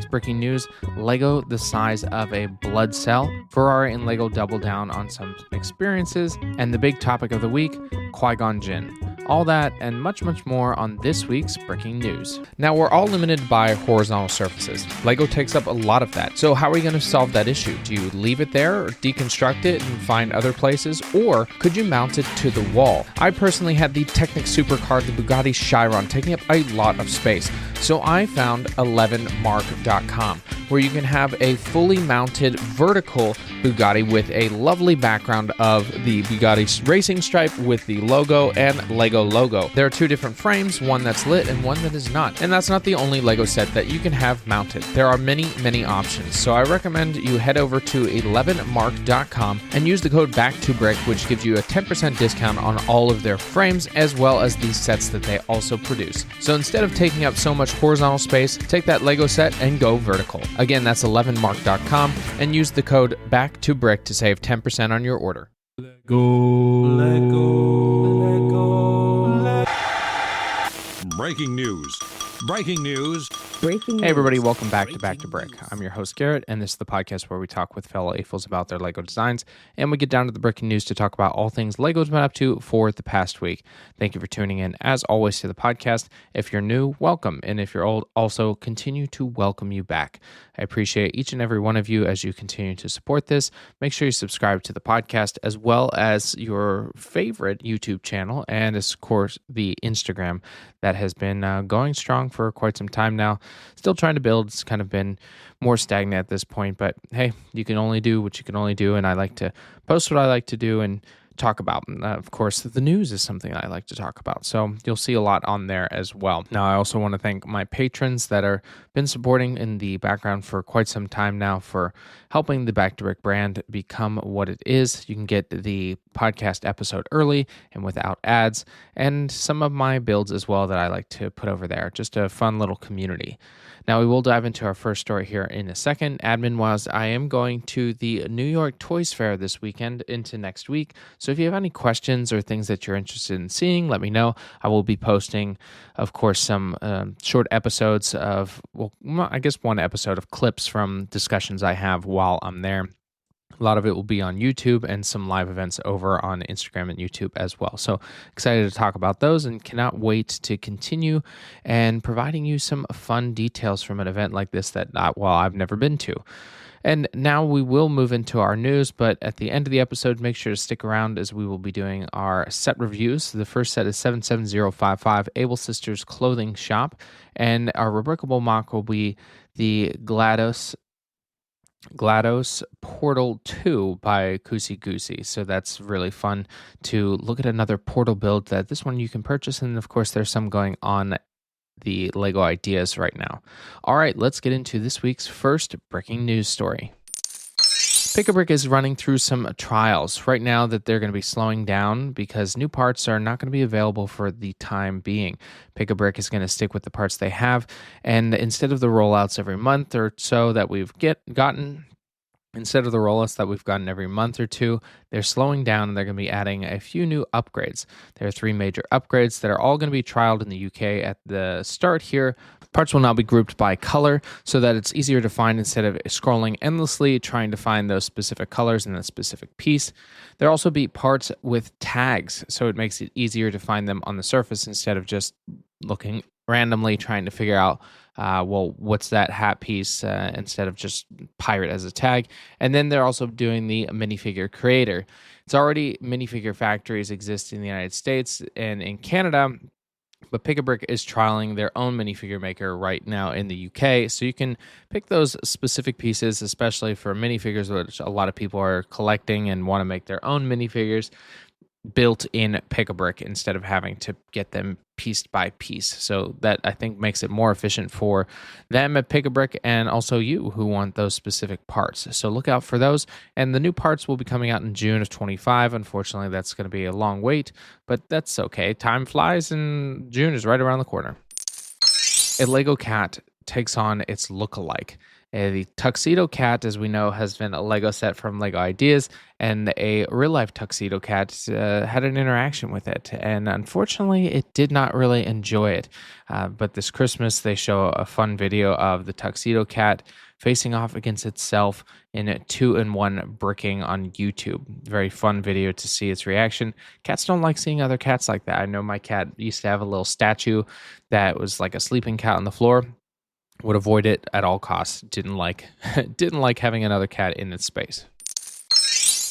breaking news: Lego the size of a blood cell. Ferrari and Lego double down on some experiences. And the big topic of the week, Qui Gon Jinn. All that and much, much more on this week's breaking news. Now, we're all limited by horizontal surfaces. Lego takes up a lot of that. So how are you going to solve that issue? Do you leave it there or deconstruct it and find other places? Or could you mount it to the wall? I personally had the Technic supercar, the Bugatti Chiron, taking up a lot of space. So I found 11mark.com, where you can have a fully mounted vertical Bugatti with a lovely background of the Bugatti racing stripe with the logo and Lego logo. There are two different frames, one that's lit and one that is not. And that's not the only Lego set that you can have mounted. There are many, many options. So I recommend you head over to 11mark.com and use the code backtobrick, which gives you a 10% discount on all of their frames, as well as the sets that they also produce. So instead of taking up so much horizontal space, take that Lego set and go vertical. Again, that's 11mark.com and use the code backtobrick to save 10% on your order. Lego. Breaking news. Breaking news. Hey everybody, welcome back to Brick. I'm your host Garrett, and this is the podcast where we talk with fellow AFOs about their Lego designs, and we get down to the breaking news to talk about all things Lego's been up to for the past week. Thank you for tuning in, as always, to the podcast. If you're new, welcome, and if you're old, also continue to welcome you back. I appreciate each and every one of you as you continue to support this. Make sure you subscribe to the podcast, as well as your favorite YouTube channel, and of course the Instagram that has been going strong for quite some time now. Still trying to build. It's kind of been more stagnant at this point, but hey, you can only do what you can only do, and I like to post what I like to do and talk about. Of course, the news is something I like to talk about, so you'll see a lot on there as well. Now, I also want to thank my patrons that are been supporting in the background for quite some time now for helping the Back to Brick brand become what it is. You can get the podcast episode early and without ads, and some of my builds as well that I like to put over there. Just a fun little community. Now, we will dive into our first story here in a second. Admin-wise, I am going to the New York Toy Fair this weekend into next week. So if you have any questions or things that you're interested in seeing, let me know. I will be posting, of course, some short episodes of, well, I guess one episode of clips from discussions I have while I'm there. A lot of it will be on YouTube and some live events over on Instagram and YouTube as well. So excited to talk about those and cannot wait to continue and providing you some fun details from an event like this that, I've never been to. And now we will move into our news, but at the end of the episode, make sure to stick around as we will be doing our set reviews. The first set is 77055, Able Sisters Clothing Shop, and our rubricable mock will be the GLaDOS Portal 2 by Goosey Goosey. So that's really fun to look at another Portal build that this one you can purchase. And of course, there's some going on the Lego Ideas right now. All right, let's get into this week's first breaking news story. Pick-a-Brick is running through some trials right now that they're going to be slowing down because new parts are not going to be available for the time being. Pick-a-Brick is going to stick with the parts they have, and instead of the rollouts every month or so that we've gotten every month or two, they're slowing down and they're going to be adding a few new upgrades. There are 3 major upgrades that are all going to be trialed in the UK at the start here. Parts will now be grouped by color so that it's easier to find instead of scrolling endlessly trying to find those specific colors in a specific piece. There'll also be parts with tags, so it makes it easier to find them on the surface instead of just looking randomly trying to figure out what's that hat piece instead of just pirate as a tag. And then they're also doing the minifigure creator. It's already minifigure factories exist in the United States and in Canada, but Pick-a-Brick is trialing their own minifigure maker right now in the UK. So you can pick those specific pieces, especially for minifigures, which a lot of people are collecting and want to make their own minifigures, built in Pick-a-Brick instead of having to get them pieced by piece. So that, I think, makes it more efficient for them at Pick-a-Brick and also you who want those specific parts. So look out for those. And the new parts will be coming out in June of 25. Unfortunately, that's going to be a long wait, but that's okay. Time flies and June is right around the corner. A Lego cat takes on its look-alike. The Tuxedo Cat, as we know, has been a Lego set from Lego Ideas, and a real-life Tuxedo Cat had an interaction with it, and unfortunately, it did not really enjoy it. But this Christmas, they show a fun video of the Tuxedo Cat facing off against itself in a 2-in-1 bricking on YouTube. Very fun video to see its reaction. Cats don't like seeing other cats like that. I know my cat used to have a little statue that was like a sleeping cat on the floor. Would avoid it at all costs. Didn't like didn't like having another cat in its space.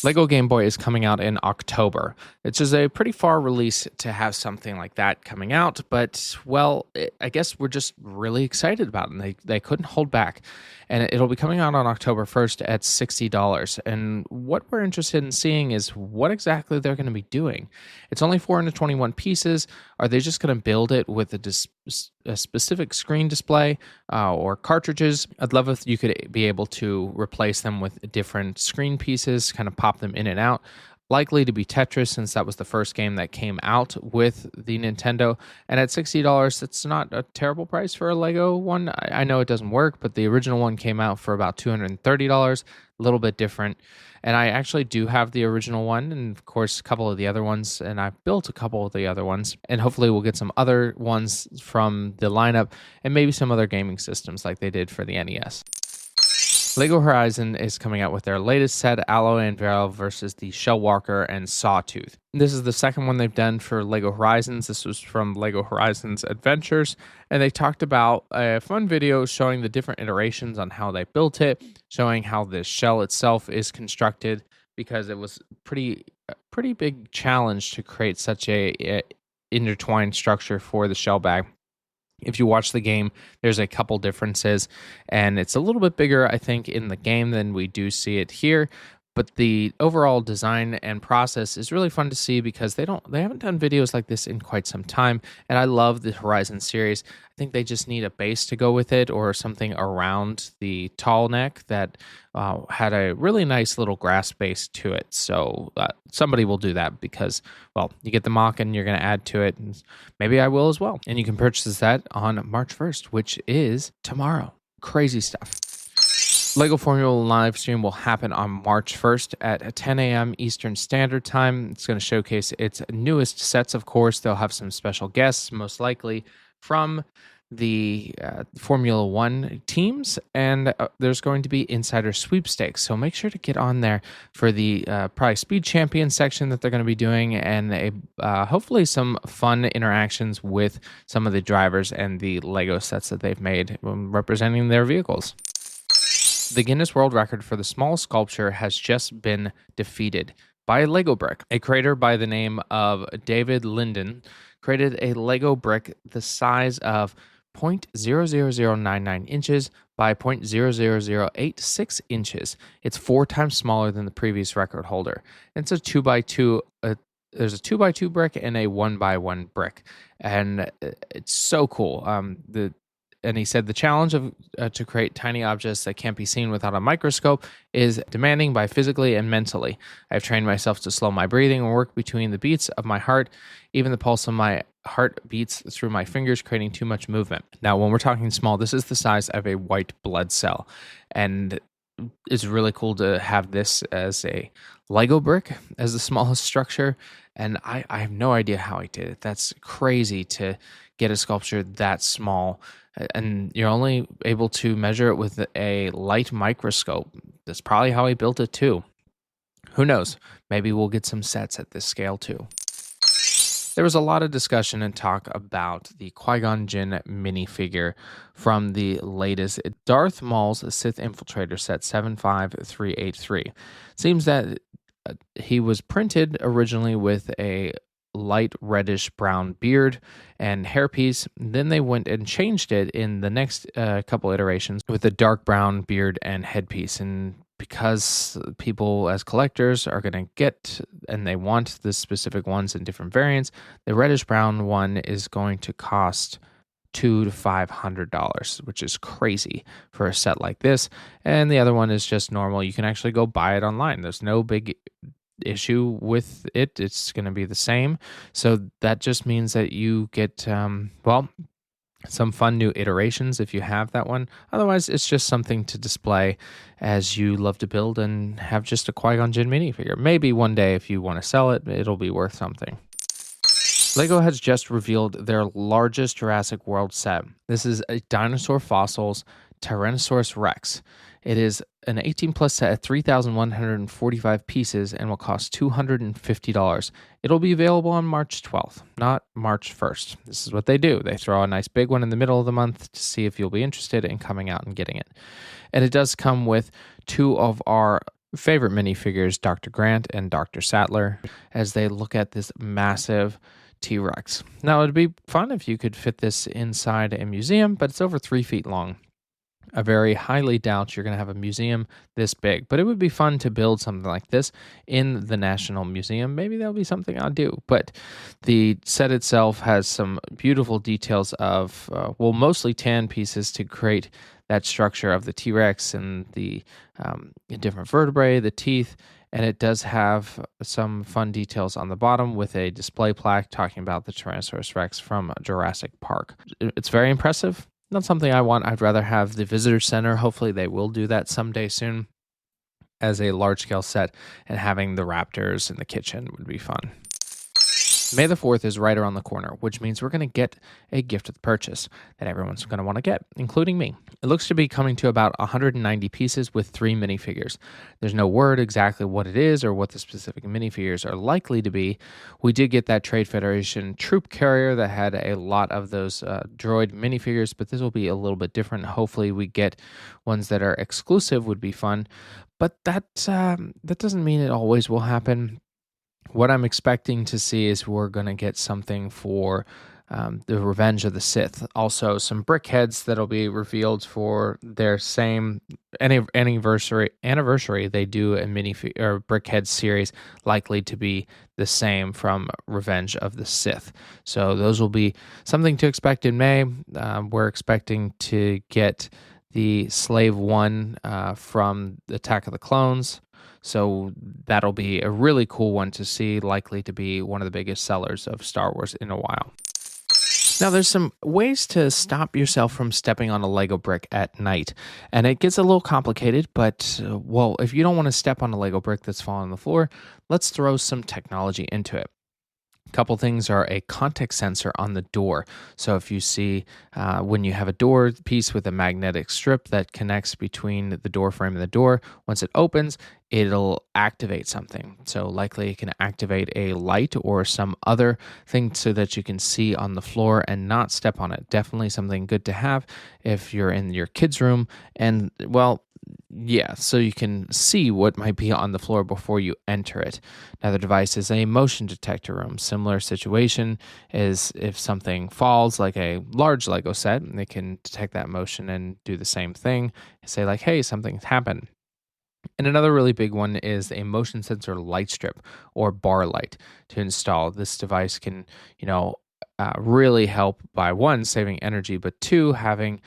Lego Game Boy is coming out in October. It's just a pretty far release to have something like that coming out, but, well, I guess we're just really excited about it, and they couldn't hold back. And it'll be coming out on October 1st at $60. And what we're interested in seeing is what exactly they're going to be doing. It's only 421 pieces. Are they just going to build it with a specific screen display or cartridges? I'd love if you could be able to replace them with different screen pieces, kind of pop them in and out. Likely to be Tetris, since that was the first game that came out with the Nintendo. And at $60, it's not a terrible price for a Lego one. I know it doesn't work, but the original one came out for about $230, a little bit different. And I actually do have the original one, and of course, a couple of the other ones, and I've built a couple of the other ones. And hopefully we'll get some other ones from the lineup, and maybe some other gaming systems like they did for the NES. Lego Horizon is coming out with their latest set, Alloy and Varel versus the Shellwalker and Sawtooth. This is the second one they've done for Lego Horizons. This was from Lego Horizons Adventures, and they talked about a fun video showing the different iterations on how they built it, showing how the shell itself is constructed, because it was a pretty big challenge to create such a intertwined structure for the shell bag. If you watch the game, there's a couple differences, and it's a little bit bigger, I think, in the game than we do see it here. But the overall design and process is really fun to see because they haven't done videos like this in quite some time. And I love the Horizon series. I think they just need a base to go with it, or something around the tall neck that had a really nice little grass base to it. So somebody will do that because, well, you get the mock and you're going to add to it. And maybe I will as well. And you can purchase that on March 1st, which is tomorrow. Crazy stuff. Lego Formula live stream will happen on March 1st at 10 a.m. Eastern Standard Time. It's going to showcase its newest sets, of course. They'll have some special guests, most likely from the Formula One teams, and there's going to be insider sweepstakes. So make sure to get on there for the probably Speed Champion section that they're going to be doing, and hopefully some fun interactions with some of the drivers and the Lego sets that they've made representing their vehicles. The Guinness World Record for the smallest sculpture has just been defeated by a Lego brick. A creator by the name of David Linden created a Lego brick the size of 0.00099 inches by 0.00086 inches. It's 4 times smaller than the previous record holder. It's a 2x2. There's a 2x2 brick and a 1x1 brick, and it's so cool. And he said the challenge of to create tiny objects that can't be seen without a microscope is demanding by physically and mentally. I've trained myself to slow my breathing and work between the beats of my heart. Even the pulse of my heart beats through my fingers, creating too much movement. Now, when we're talking small, this is the size of a white blood cell. And it's really cool to have this as a Lego brick as the smallest structure. And I have no idea how he did it. That's crazy to get a sculpture that small. And you're only able to measure it with a light microscope. That's probably how he built it too. Who knows? Maybe we'll get some sets at this scale too. There was a lot of discussion and talk about the Qui Gon Jinn minifigure from the latest Darth Maul's Sith Infiltrator set 75383. Seems that he was printed originally with a light reddish brown beard and hairpiece. Then they went and changed it in the next couple iterations with a dark brown beard and headpiece. And because people as collectors are going to get and they want the specific ones in different variants, the reddish brown one is going to cost $200 to $500, which is crazy for a set like this. And the other one is just normal. You can actually go buy it online. There's no big issue with it. It's going to be the same. So that just means that you get, Some fun new iterations if you have that one. Otherwise, it's just something to display as you love to build and have just a Qui Gon Jinn minifigure. Maybe one day if you want to sell it, it'll be worth something. LEGO has just revealed their largest Jurassic World set. This is a dinosaur fossils Tyrannosaurus Rex. It is an 18 plus set of 3,145 pieces and will cost $250. It'll be available on March 12th, not March 1st. This is what they do. They throw a nice big one in the middle of the month to see if you'll be interested in coming out and getting it. And it does come with two of our favorite minifigures, Dr. Grant and Dr. Sattler, as they look at this massive T-Rex. Now, it'd be fun if you could fit this inside a museum, but it's over 3 feet long. I very highly doubt you're going to have a museum this big, but it would be fun to build something like this in the National Museum. Maybe that'll be something I'll do. But the set itself has some beautiful details of, mostly tan pieces to create that structure of the T-Rex and the different vertebrae, the teeth. And it does have some fun details on the bottom with a display plaque talking about the Tyrannosaurus Rex from Jurassic Park. It's very impressive. Not something I want. I'd rather have the visitor center. Hopefully they will do that someday soon as a large-scale set, and having the raptors in the kitchen would be fun. May the 4th is right around the corner, which means we're going to get a gift with purchase that everyone's going to want to get, including me. It looks to be coming to about 190 pieces with 3 minifigures. There's no word exactly what it is or what the specific minifigures are likely to be. We did get that Trade Federation troop carrier that had a lot of those droid minifigures, but this will be a little bit different. Hopefully we get ones that are exclusive, would be fun. But that doesn't mean it always will happen. What I'm expecting to see is we're going to get something for the Revenge of the Sith. Also, some brick heads that'll be revealed for their same anniversary. They do a minifigure or brick head series, likely to be the same from Revenge of the Sith. So those will be something to expect in May. We're expecting to get the Slave One from Attack of the Clones. So that'll be a really cool one to see, likely to be one of the biggest sellers of Star Wars in a while. Now, there's some ways to stop yourself from stepping on a Lego brick at night. And it gets a little complicated, but, if you don't want to step on a Lego brick that's fallen on the floor, let's throw some technology into it. Couple things are a context sensor on the door. So if you see when you have a door piece with a magnetic strip that connects between the door frame and the door, once it opens, it'll activate something. So likely it can activate a light or some other thing so that you can see on the floor and not step on it. Definitely something good to have if you're in your kids' room. And so you can see what might be on the floor before you enter it. Another device is a motion detector room. Similar situation is if something falls, like a large Lego set, they can detect that motion and do the same thing and say like, hey, something's happened. And another really big one is a motion sensor light strip or bar light to install. This device can, really help by one, saving energy, but two, having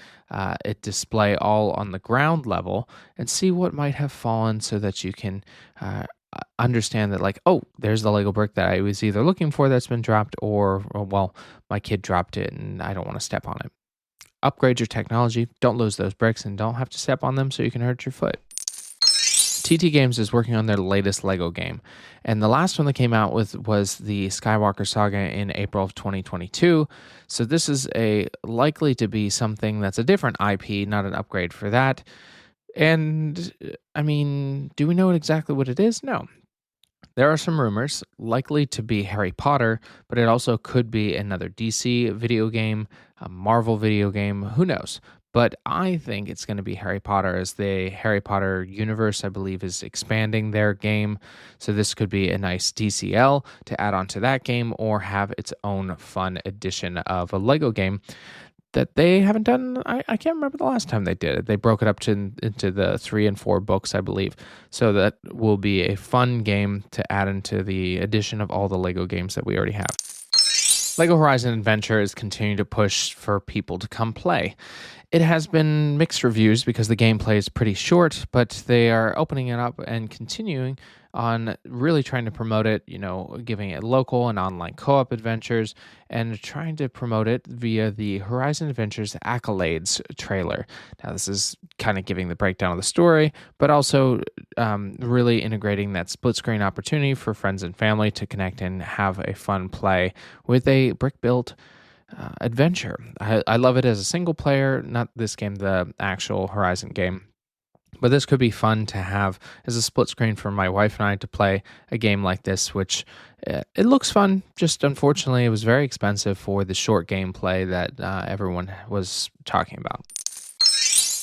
it display all on the ground level and see what might have fallen so that you can understand that there's the Lego brick that I was either looking for that's been dropped or my kid dropped it and I don't want to step on it. Upgrade your technology, don't lose those bricks and don't have to step on them so you can hurt your foot. TT Games is working on their latest LEGO game, and the last one that came out was the Skywalker Saga in April of 2022. So this is likely to be something that's a different IP, not an upgrade for that. And do we know exactly what it is? No. There are some rumors, likely to be Harry Potter, but it also could be another DC video game, a Marvel video game, who knows? But I think it's going to be Harry Potter, as the Harry Potter universe, I believe, is expanding their game. So this could be a nice DCL to add on to that game or have its own fun edition of a Lego game that they haven't done. I can't remember the last time they did it. They broke it up into the 3 and 4 books, I believe. So that will be a fun game to add into the addition of all the Lego games that we already have. LEGO Horizon Adventure is continuing to push for people to come play. It has been mixed reviews because the gameplay is pretty short, but they are opening it up and continuing on really trying to promote it, giving it local and online co-op adventures and trying to promote it via the Horizon Adventures Accolades trailer. Now, this is kind of giving the breakdown of the story, but also really integrating that split screen opportunity for friends and family to connect and have a fun play with a brick-built adventure. I love it as a single player, not this game, the actual Horizon game. But this could be fun to have as a split screen for my wife and I to play a game like this, which it looks fun. Just unfortunately, it was very expensive for the short gameplay that everyone was talking about.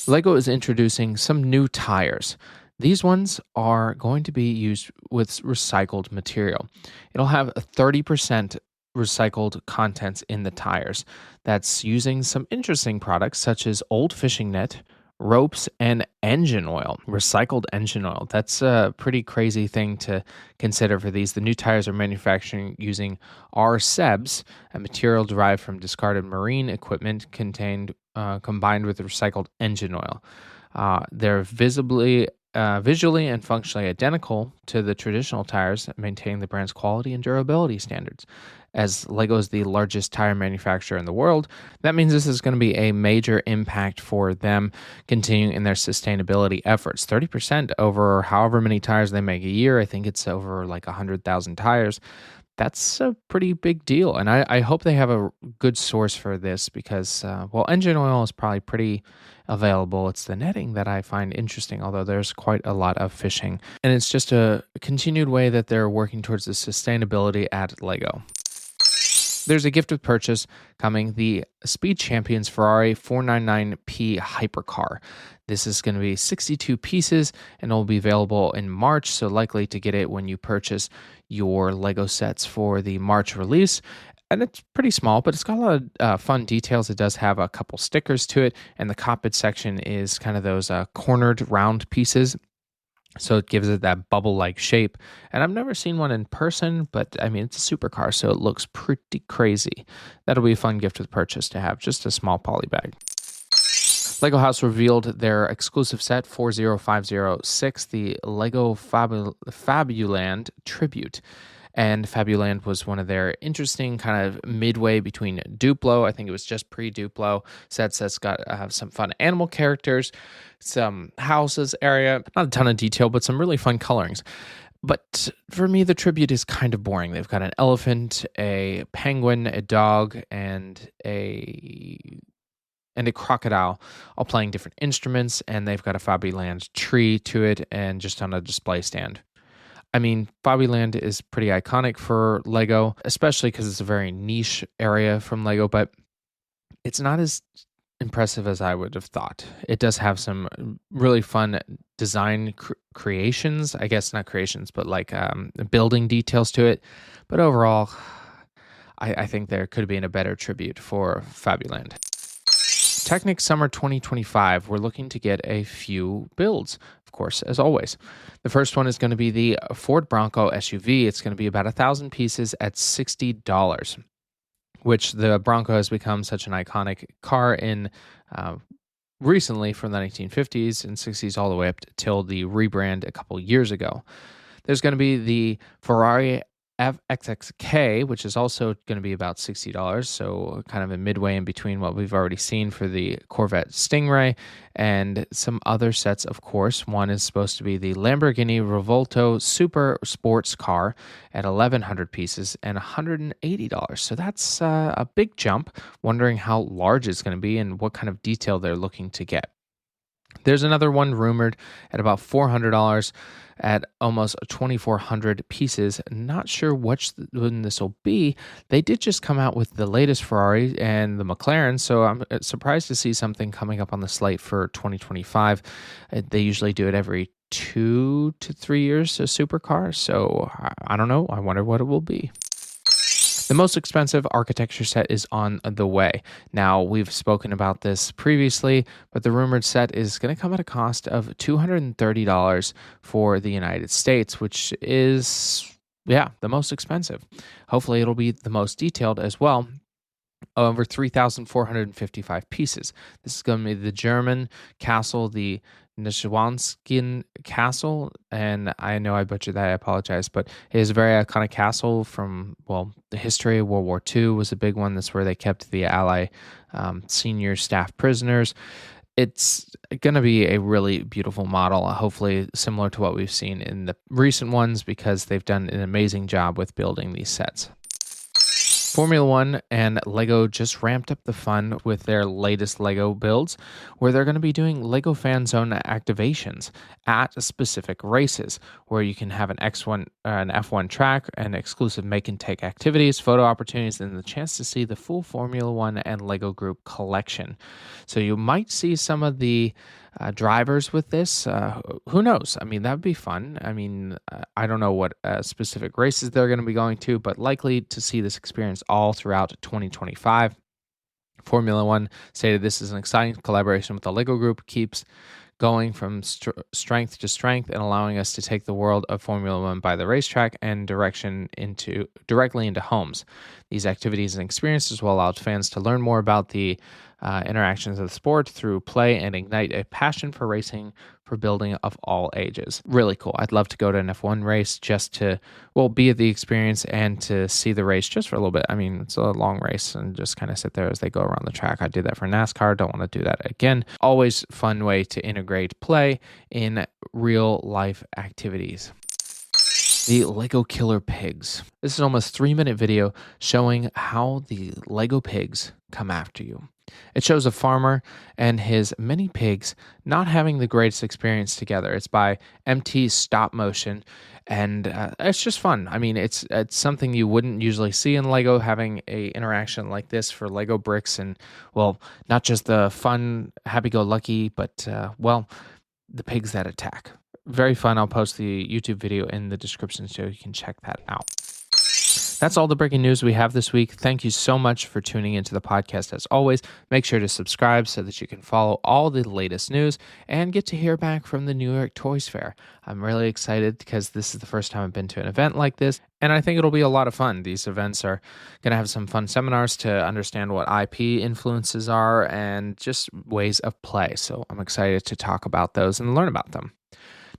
LEGO is introducing some new tires. These ones are going to be used with recycled material. It'll have a 30% recycled contents in the tires. That's using some interesting products such as old fishing net, ropes, and engine oil. Recycled engine oil. That's a pretty crazy thing to consider for these. The new tires are manufacturing using RCEBs, a material derived from discarded marine equipment combined with recycled engine oil. They're visually and functionally identical to the traditional tires, maintaining the brand's quality and durability standards. As LEGO is the largest tire manufacturer in the world, that means this is going to be a major impact for them continuing in their sustainability efforts. 30% over however many tires they make a year. I think it's over like 100,000 tires. That's a pretty big deal. And I hope they have a good source for this because, engine oil is probably pretty available. It's the netting that I find interesting, although there's quite a lot of fishing. And it's just a continued way that they're working towards the sustainability at LEGO. There's a gift with purchase coming, the Speed Champions Ferrari 499P Hypercar. This is going to be 62 pieces and it will be available in March, so likely to get it when you purchase your LEGO sets for the March release. And it's pretty small, but it's got a lot of fun details. It does have a couple stickers to it, and the cockpit section is kind of those cornered round pieces. So it gives it that bubble-like shape. And I've never seen one in person, but I mean, it's a supercar, so it looks pretty crazy. That'll be a fun gift with purchase to have, just a small poly bag. LEGO House revealed their exclusive set 40506, the LEGO Fabuland Tribute. And Fabuland was one of their interesting kind of midway between Duplo. I think it was just pre-Duplo sets that's got some fun animal characters, some houses area, not a ton of detail, but some really fun colorings. But for me, the tribute is kind of boring. They've got an elephant, a penguin, a dog, and a crocodile all playing different instruments, and they've got a Fabuland tree to it and just on a display stand. I mean, Fabuland is pretty iconic for LEGO, especially because it's a very niche area from LEGO, but it's not as impressive as I would have thought. It does have some really fun design creations, I guess not creations, but like building details to it. But overall, I think there could have been a better tribute for Fabuland. Technic Summer 2025, we're looking to get a few builds, of course, as always. The first one is going to be the Ford Bronco SUV. It's going to be about 1,000 pieces at $60, which the Bronco has become such an iconic car in recently from the 1950s and 60s all the way up till the rebrand a couple years ago. There's going to be the Ferrari FXXK, which is also going to be about $60, so kind of a midway in between what we've already seen for the Corvette Stingray and some other sets, of course. One is supposed to be the Lamborghini Revuelto Super Sports Car at 1,100 pieces and $180. So that's a big jump. Wondering how large it's going to be and what kind of detail they're looking to get. There's another one rumored at about $400 at almost 2,400 pieces. Not sure which one this will be. They did just come out with the latest Ferrari and the McLaren, so I'm surprised to see something coming up on the slate for 2025. They usually do it every 2 to 3 years, a supercar, so I don't know. I wonder what it will be. The most expensive architecture set is on the way. Now, we've spoken about this previously, but the rumored set is going to come at a cost of $230 for the United States, which is, the most expensive. Hopefully, it'll be the most detailed as well. over 3,455 pieces. This is going to be the German castle, the Neuschwanstein Castle, and I know I butchered that, I apologize, but it is a very iconic castle from, well, the history of World War II was a big one. That's where they kept the Ally senior staff prisoners. It's going to be a really beautiful model, hopefully similar to what we've seen in the recent ones, because they've done an amazing job with building these sets. Formula One and LEGO just ramped up the fun with their latest LEGO builds, where they're going to be doing LEGO Fan Zone activations at specific races, where you can have an F1 track, and exclusive make and take activities, photo opportunities, and the chance to see the full Formula One and LEGO Group collection. So you might see some of the drivers with this. Who knows? I mean, that would be fun. I mean, I don't know what specific races they're going to be going to, but likely to see this experience all throughout 2025. Formula One stated this is an exciting collaboration with the LEGO Group, keeps going from strength to strength and allowing us to take the world of Formula One by the racetrack and directly into homes. These activities and experiences will allow fans to learn more about the interactions of the sport through play and ignite a passion for racing for building of all ages. Really cool. I'd love to go to an F1 race just to, well, be at the experience and to see the race just for a little bit. I mean, it's a long race and just kind of sit there as they go around the track. I did that for NASCAR. Don't want to do that again. Always fun way to integrate play in real life activities. The Lego Killer Pigs. This is almost 3-minute video showing how the Lego pigs come after you. It shows a farmer and his many pigs not having the greatest experience together. It's by MT Stop Motion, and it's just fun. I mean, it's something you wouldn't usually see in Lego, having a interaction like this for Lego bricks, and, well, not just the fun, happy-go-lucky, but, well, the pigs that attack. Very fun. I'll post the YouTube video in the description so you can check that out. That's all the breaking news we have this week. Thank you so much for tuning into the podcast. As always, make sure to subscribe so that you can follow all the latest news and get to hear back from the New York Toy Fair. I'm really excited because this is the first time I've been to an event like this, and I think it'll be a lot of fun. These events are going to have some fun seminars to understand what IP influences are and just ways of play. So I'm excited to talk about those and learn about them.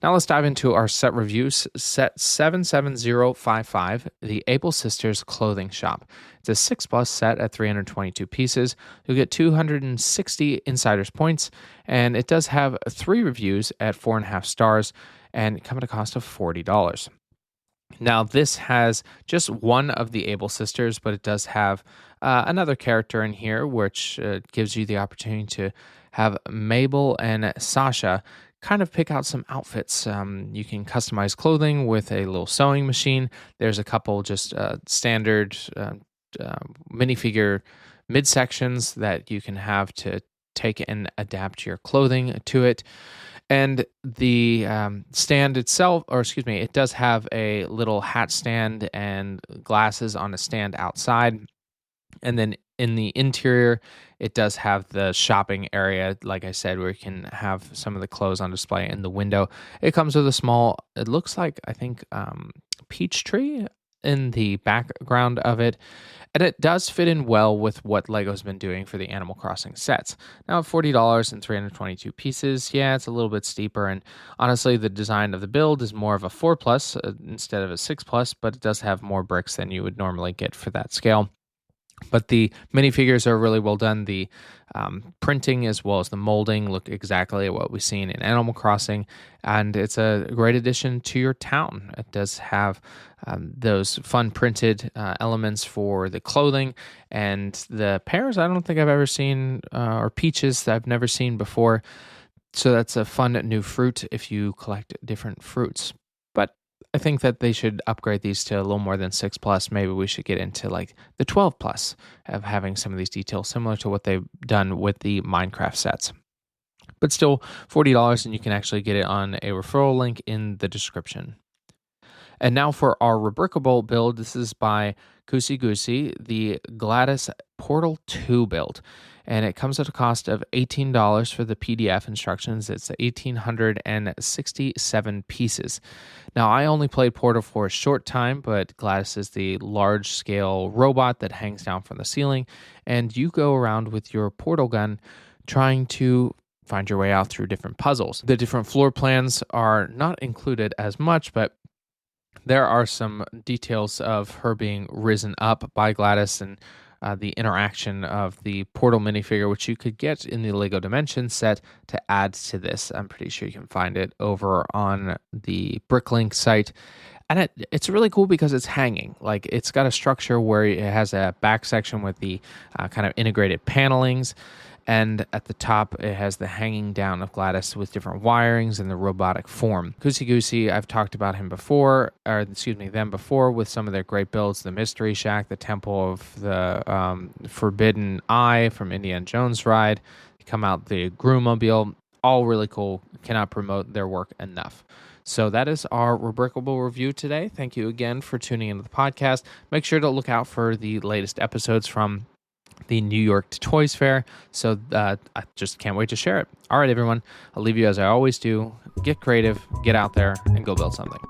Now let's dive into our set reviews. Set 77055, the Able Sisters Clothing Shop. It's a 6+ set at 322 pieces. You'll get 260 insiders points, and it does have 3 reviews at 4.5 stars and come at a cost of $40. Now, this has just one of the Able Sisters, but it does have another character in here, which gives you the opportunity to have Mabel and Sasha kind of pick out some outfits. You can customize clothing with a little sewing machine. There's a couple just standard minifigure midsections that you can have to take and adapt your clothing to it. And the stand itself, it does have a little hat stand and glasses on a stand outside. And then in the interior, it does have the shopping area, like I said, where you can have some of the clothes on display in the window. It comes with a small, it looks like, I think, peach tree in the background of it. And it does fit in well with what LEGO's been doing for the Animal Crossing sets. Now, $40 and 322 pieces, yeah, it's a little bit steeper. And honestly, the design of the build is more of a 4+ instead of a 6+, but it does have more bricks than you would normally get for that scale. But the minifigures are really well done. The printing as well as the molding look exactly at what we've seen in Animal Crossing, and it's a great addition to your town. It does have those fun printed elements for the clothing, and the pears I don't think I've ever seen, or peaches that I've never seen before. So that's a fun new fruit if you collect different fruits. But I think that they should upgrade these to a little more than 6+. Maybe we should get into like the 12+ of having some of these details similar to what they've done with the Minecraft sets. But still $40, and you can actually get it on a referral link in the description. And now for our rubricable build. This is by Goosey Goosey, the Gladys Portal 2 build. and it comes at a cost of $18 for the PDF instructions. It's 1,867 pieces. Now, I only played Portal for a short time, but Gladys is the large-scale robot that hangs down from the ceiling, and you go around with your portal gun trying to find your way out through different puzzles. The different floor plans are not included as much, but there are some details of her being risen up by Gladys and the interaction of the Portal minifigure, which you could get in the LEGO Dimensions set to add to this. I'm pretty sure you can find it over on the Bricklink site. And it's really cool because it's hanging. Like, it's got a structure where it has a back section with the kind of integrated panelings. And at the top, it has the hanging down of Gladys with different wirings and the robotic form. Goosey Goosey, I've talked about them before with some of their great builds. The Mystery Shack, the Temple of the Forbidden Eye from Indiana Jones Ride. Come out the Groomobile. All really cool. Cannot promote their work enough. So that is our Rubricable review today. Thank you again for tuning into the podcast. Make sure to look out for the latest episodes from the New York Toy Fair. So I just can't wait to share it. All right, everyone. I'll leave you as I always do. Get creative, get out there, and go build something.